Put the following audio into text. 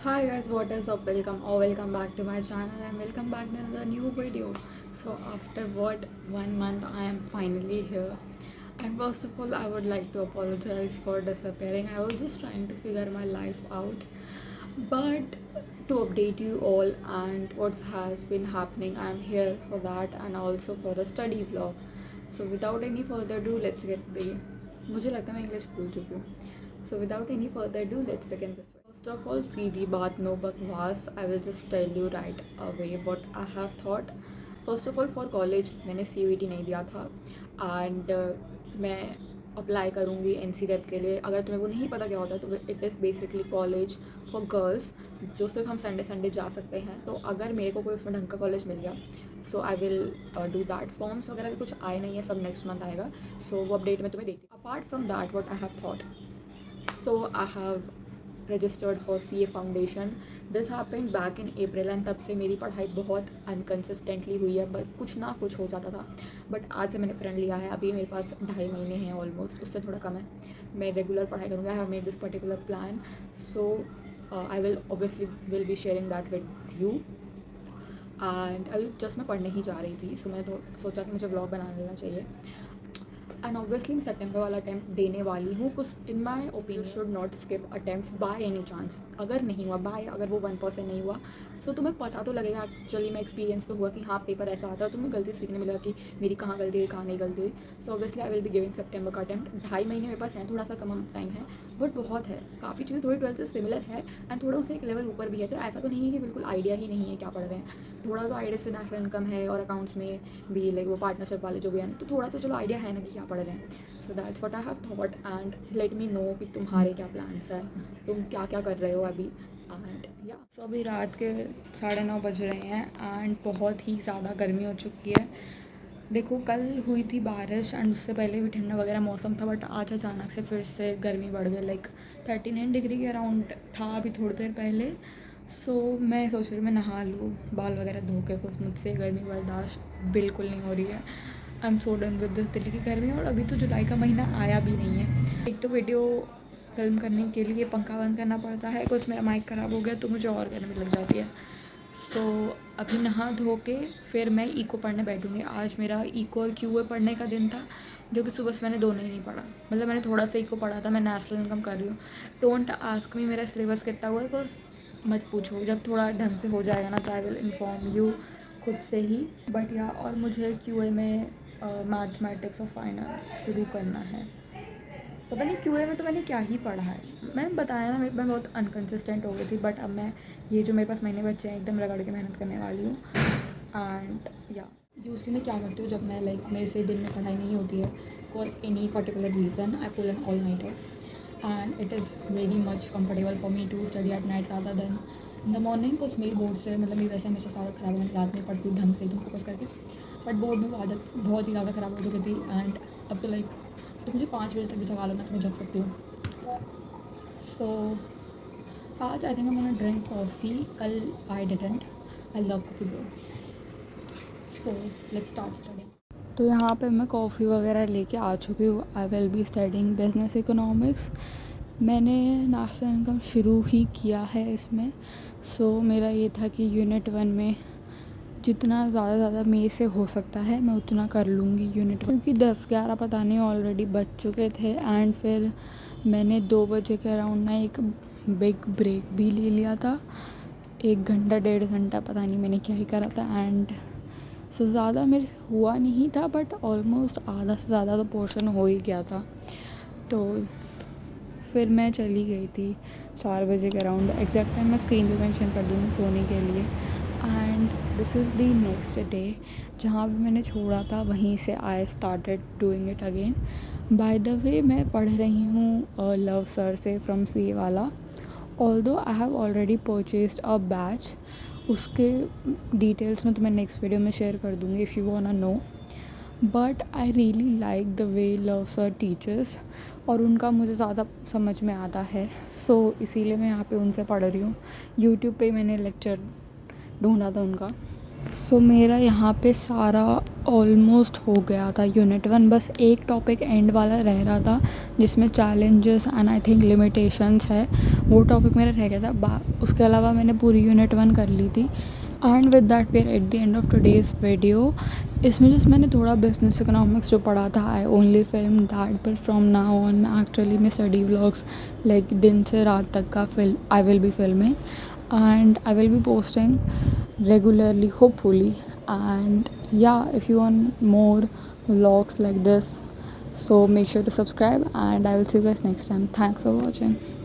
Hi guys, what is up? Welcome back to my channel and welcome back to another new video. So after what 1 month I am finally here. And first of all I would like to apologize for disappearing. I was just trying to figure my life out. But to update you all and what has been happening, I am here for that and also for a study vlog. So without any further ado, let's get begin. मुझे लगता है मैं English भूल चुकी हूँ. So without any further ado, let's begin this way. First of all, सीधी बात no बकवास. I will just tell you right away what I have thought. First of all, for college मैंने CUET नहीं दिया था and मैं apply करूँगी NC-Rep के लिए. अगर तुम्हें वो नहीं पता क्या होता है तो it is basically college for girls जो सिर्फ हम संडे जा सकते हैं. तो अगर मेरे को कोई उसमें ढंग का कॉलेज मिल गया so I will do that. Forms वगैरह भी कुछ आए नहीं है, सब नेक्स्ट मंथ आएगा. सो वो अपडेट मैं तुम्हें देती हूँ. Apart from that what I have thought, so I have registered for CA foundation. This happened back in April and तब से मेरी पढ़ाई बहुत अनकन्सिस्टेंटली हुई है, बट कुछ ना कुछ हो जाता था. बट आज से मैंने प्रण लिया है. अभी मेरे पास 2.5 महीने हैं ऑलमोस्ट, उससे थोड़ा कम है. मैं रेगुलर पढ़ाई करूँगी. I have made this particular plan. So I will obviously will be sharing that with you. And अभी जस्ट मैं पढ़ने ही जा रही थी. सो मैं तो सोचा कि मुझे व्लॉग बना लेना चाहिए. एंड ऑब्वियसली मैं सेप्टेम्बर वाला अटैम्प्ट देने वाली हूँ. कुछ in my opinion should not skip attempts by any chance. अगर नहीं हुआ अगर वो 1% नहीं हुआ सो तुम्हें पता तो लगेगा. एक्चुअली मैं एक्सपीरियंस तो हुआ कि हाँ पेपर ऐसा आता है, तुम्हें गलती सीखने मिलेगा कि मेरी कहाँ गलती हुई कहाँ नहीं गलती हुई. So obviously I will be giving September का अटैम्प्ट. 2.5 महीने मेरे पास हैं, थोड़ा सा कम टाइम है बट बहुत है. काफ़ी चीज़ें थोड़ी 12th से सिमिलर है एंड थोड़ा उससे एक लेवल ऊपर भी है. तो ऐसा तो नहीं है कि बिल्कुल आइडिया ही नहीं है क्या पढ़ रहे हैं. थोड़ा तो आइडिया से नेशनल इनकम है और अकाउंट्स में भी लाइक वो पार्टनरशिप वाले जो भी हैं, तो थोड़ा तो चलो आइडिया है ना कि क्या पढ़ रहे हैं. So that's what I have thought and let me know कि तुम्हारे क्या प्लान्स हैं, तुम क्या क्या कर रहे हो अभी. एंड या सो अभी रात के 9:30 बज रहे हैं एंड बहुत ही ज़्यादा गर्मी हो चुकी है. देखो कल हुई थी बारिश एंड उससे पहले भी ठंडा वगैरह मौसम था, बट आज अचानक से फिर से गर्मी बढ़ गई. लाइक 39 डिग्री के अराउंड था अभी थोड़ी देर पहले. सो मैं सोच रही हूँ मैं नहा लूँ, बाल वगैरह धो के. कुछ मुझसे गर्मी बर्दाश्त बिल्कुल नहीं हो रही है. I am so done with this Delhi की गर्मी. और अभी तो जुलाई का महीना आया भी नहीं है. एक तो वीडियो फिल्म करने के लिए पंखा बंद करना पड़ता है, कुछ मेरा माइक ख़राब हो गया तो मुझे और गर्मी लग जाती है. सो अभी नहा धो के फिर मैं इको पढ़ने बैठूँगी. आज मेरा इको और क्यूए पढ़ने का दिन था, जो कि सुबह से मैंने दोनों ही नहीं पढ़ा. मतलब मैंने थोड़ा सा इको पढ़ा था. मैं नेशनल इनकम कर रही हूँ. डोंट आस्क मी मेरा सिलेबस कितना हुआ है, बिकॉज मत पूछो. जब थोड़ा ढंग से हो जाएगा ना तो आई विल इन्फॉर्म यू खुद से ही. बट या और मुझे क्यूए में मैथमेटिक्स और फाइनेंस शुरू करना है. पता नहीं क्यूए में तो मैंने क्या ही पढ़ा है. मैंने बताया ना मैं बहुत अनकन्सिस्टेंट हो गई थी. बट अब मैं ये जो मेरे पास महीने बच्चे हैं एकदम रगड़ के मेहनत करने वाली हूँ. एंड या यूजली मैं क्या करती हूँ जब मैं लाइक मेरे से दिन में पढ़ाई नहीं होती है for any particular reason, I pull an all nighter. And it is very much comfortable for me to study at night rather than in the morning. कुछ मेरी बोर्ड से मतलब मेरी वैसे हमेशा ज़्यादा ख़राब है. मैं रात में पढ़ती हूँ ढंग से एकदम फोकस करके. बट बोर्ड में वो आदत बहुत ही ज़्यादा ख़राब हो चुकी थी. एंड अब तो लाइक तो मुझे 5 बजे तक भी जगा लो ना तो मैं जग सकती हूँ. सो आज I think I gonna drink coffee. कल I didn't. I love coffee bro. So let's start studying. तो यहाँ पे मैं कॉफ़ी वगैरह लेके आ चुकी हूँ. आई will be studying business economics. मैंने नेशनल इनकम शुरू ही किया है इसमें. सो मेरा ये था कि यूनिट 1 में जितना ज़्यादा मेरे से हो सकता है मैं उतना कर लूँगी यूनिट 1, क्योंकि 10-11 पता नहीं ऑलरेडी बज चुके थे. एंड फिर मैंने 2 बजे के अराउंड ना एक बिग ब्रेक भी ले लिया था. 1 घंटा 1.5 घंटा पता नहीं मैंने क्या ही करा था. एंड सो ज़्यादा मेरे से हुआ नहीं था बट ऑलमोस्ट आधा से ज़्यादा तो पोर्शन हो ही गया था. तो फिर मैं चली गई थी 4 बजे के अराउंड. एग्जैक्ट टाइम मैं स्क्रीन पे मेंशन कर दूँगी सोने के लिए. And this is the next day. जहाँ भी मैंने छोड़ा था वहीं से I started doing it again. By the way मैं पढ़ रही हूँ लव सर से फ्रॉम सी वाला. Although I have already purchased a batch. उसके डिटेल्स में तो मैं नेक्स्ट वीडियो में शेयर कर दूँगी if you wanna know. But I really like the way love sir teachers और उनका मुझे ज़्यादा समझ में आता है. सो इसीलिए मैं यहाँ पे उनसे पढ़ रही हूँ. यूट्यूब पे मैंने लेक्चर ढूंढा था उनका. सो मेरा यहाँ पे सारा ऑलमोस्ट हो गया था यूनिट 1. बस एक टॉपिक एंड वाला रह रहा था जिसमें challenges and I think limitations है. वो टॉपिक मेरा रह गया था। उसके अलावा मैंने पूरी यूनिट 1 कर ली थी। And with that we are at the end of today's video. इसमें जस्ट मैंने थोड़ा बिजनेस इकोनॉमिक्स जो पढ़ा था, I only film that, but from now on actually मैं स्टडी व्लॉग्स लाइक दिन से रात तक का I will be filming and I will be posting regularly, hopefully. And yeah, if you want more vlogs like this, so make sure to subscribe, and I will see you guys next time. Thanks for watching.